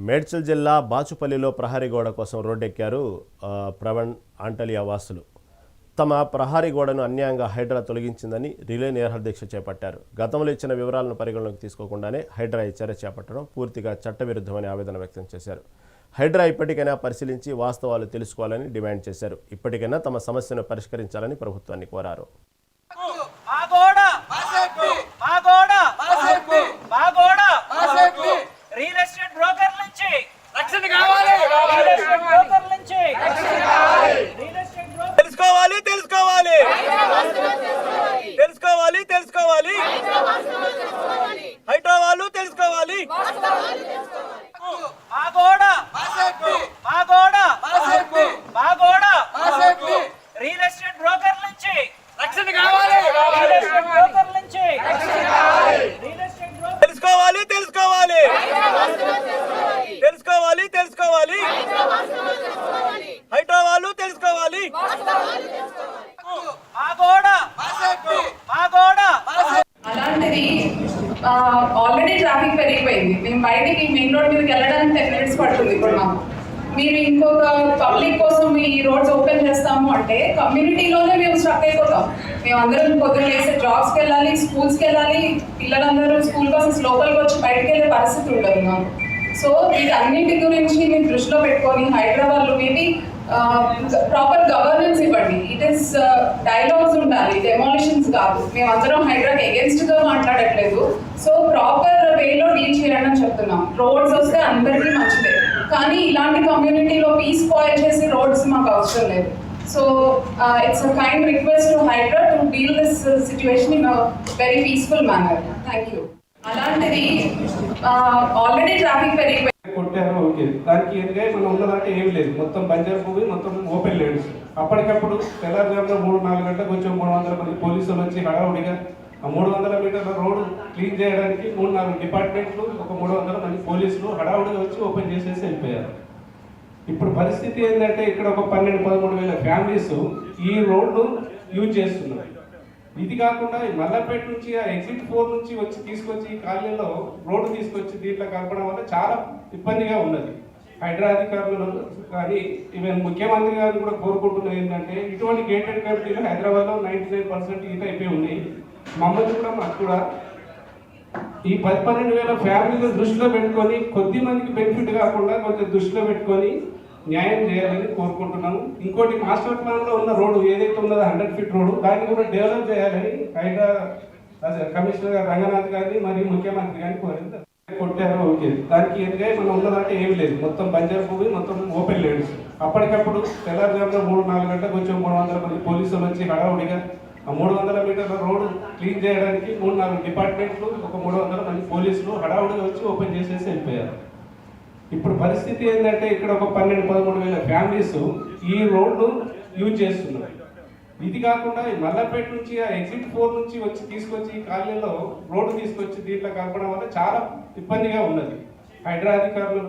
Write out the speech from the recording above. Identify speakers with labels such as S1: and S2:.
S1: మేడ్చల్ జిల్లా బాచుపల్లిలో ప్రహరీ గోడ కోసం రోడ్డెక్కారు ప్రవణ్ ఆంటలియా వాసులు. తమ ప్రహరీ గోడను అన్యాయంగా హైడ్రా తొలగించిందని రిలే నిరాహార దీక్ష చేపట్టారు. గతంలో ఇచ్చిన వివరాలను పరిగణలోకి తీసుకోకుండానే హైడ్రా ఈ చర్య చేపట్టడం పూర్తిగా చట్టవిరుద్ధమని ఆవేదన వ్యక్తం చేశారు. హైడ్రా ఇప్పటికైనా పరిశీలించి వాస్తవాలు తెలుసుకోవాలని డిమాండ్ చేశారు. ఇప్పటికైనా తమ సమస్యను పరిష్కరించాలని ప్రభుత్వాన్ని కోరారు.
S2: ఆల్రెడీ ట్రాఫిక్ పెరిగిపోయింది. మేము బయటికి మెయిన్ రోడ్ మీదకి వెళ్ళడానికి 10 minutes పడుతుంది. ఇప్పుడు మాకు మీరు ఇంకొక పబ్లిక్ కోసం ఈ రోడ్స్ ఓపెన్ చేస్తాము అంటే కమ్యూనిటీలోనే మేము స్ట్రక్ అయిపోతాం. మేము అందరం పొద్దున్న లేసే జాబ్స్కి వెళ్ళాలి, స్కూల్స్కి వెళ్ళాలి, పిల్లలందరూ స్కూల్ బస్సెస్ లోపలికి వచ్చి బయటకు వెళ్ళే పరిస్థితి ఉండదు మాకు. సో వీటన్నిటి గురించి మేము దృష్టిలో పెట్టుకొని హైదరాబాద్లో మేబీ ప్రాపర్ గవర్నెన్స్ ఇవ్వండి. ఇట్ ఈస్ డైలాగ్స్ ఉండాలి, డెమాలిషన్స్ కాదు. మేము అందరం హైడ్రాకి అగేన్స్ట్గా మాట్లాడట్లేదు. సో ప్రాపర్ వేలో డీల్ చేయండి అని చెప్తున్నాం. రోడ్స్ వస్తే అందరికీ మంచిదే, కానీ ఇలాంటి కమ్యూనిటీలో పీస్ స్పాయిల్ చేసి రోడ్స్ మాకు అవసరం లేదు. So it's a kind request to Hydra to deal this situation in a very peaceful manner. Thank you. అలాంటిది ఆల్రెడీ ట్రాఫిక్ పెరిగిపోయింది.
S3: కొట్టారు, ఓకే. దానికి ఎందుకంటే మనం ఉన్నదంటే ఏమి లేదు, మొత్తం బంజార్ భూమి, మొత్తం ఓపెన్ లేడ్స్. అప్పటికప్పుడు తెల్లారుజామున 3-4 గంటలకు వచ్చి 300 మంది పోలీసులు వచ్చి హడావుడిగా ఆ 300 మీటర్ల రోడ్డు క్లీన్ చేయడానికి 3-4 డిపార్ట్మెంట్లు, ఒక 300 మంది పోలీసులు హడావుడిగా వచ్చి ఓపెన్ చేసేసి వెళ్ళిపోయారు. ఇప్పుడు పరిస్థితి ఏంటంటే ఇక్కడ ఒక 12-13 వేల ఫ్యామిలీస్ ఈ రోడ్డు యూజ్ చేస్తున్నారు. ఇది కాకుండా మల్లపేట నుంచి ఆ ఎగ్జిట్ 4 నుంచి వచ్చి తీసుకొచ్చి కాలనీలో రోడ్డు తీసుకొచ్చి దీంట్లో కలపడం వల్ల చాలా ఇబ్బందిగా ఉన్నది. హైడ్రా అధికారులు కానీ ఈవెన్ ముఖ్యమంత్రి గారు కూడా కోరుకుంటున్నది ఏంటంటే ఇటువంటి గేటెడ్ కమిటీలు హైదరాబాద్లో 99% ఈత అయిపోయి ఉన్నాయి. మమ్మల్ని కూడా మాకు కూడా ఈ 10-12 వేల ఫ్యామిలీలు దృష్టిలో పెట్టుకొని కొద్ది మందికి బెనిఫిట్ కాకుండా కొంచెం దృష్టిలో పెట్టుకొని న్యాయం చేయాలని కోరుకుంటున్నాము. ఇంకోటి మాస్టర్ ప్లాన్లో ఉన్న రోడ్డు ఏదైతే ఉన్నదో 100 feet రోడ్డు, దాన్ని కూడా డెవలప్ చేయాలని హైడ్రా కమిషనర్ గారు రంగనాథ్ గారిని మరియు ముఖ్యమంత్రి గారిని కోరింది. కొట్టారు, ఓకే. దానికి ఎందుకంటే మనం ఉన్నదంటే ఏమి లేదు, మొత్తం బంజార్ భూమి, మొత్తం ఓపెన్ లేడ్స్. అప్పటికప్పుడు తెల్లారుజామున 3-4 గంటలకు వచ్చి 300 మంది పోలీసులు వచ్చి హడావుడిగా ఆ 300 మీటర్ల రోడ్డు క్లీన్ చేయడానికి 3-4 డిపార్ట్మెంట్లు, ఒక 300 మంది పోలీసులు హడావుడిగా వచ్చి ఓపెన్ చేసేసి వెళ్ళిపోయారు. ఇప్పుడు పరిస్థితి ఏంటంటే ఇక్కడ ఒక 12-13 వేల ఫ్యామిలీస్ ఈ రోడ్డు యూజ్ చేస్తున్నారు. ఇది కాకుండా మల్లపేట నుంచి ఆ ఎగ్జిట్ 4 నుంచి వచ్చి తీసుకొచ్చి కాలనీలో రోడ్డు తీసుకొచ్చి దీంట్లో కలపడం వల్ల చాలా ఇబ్బందిగా ఉన్నది. హైడ్రా అధికారులు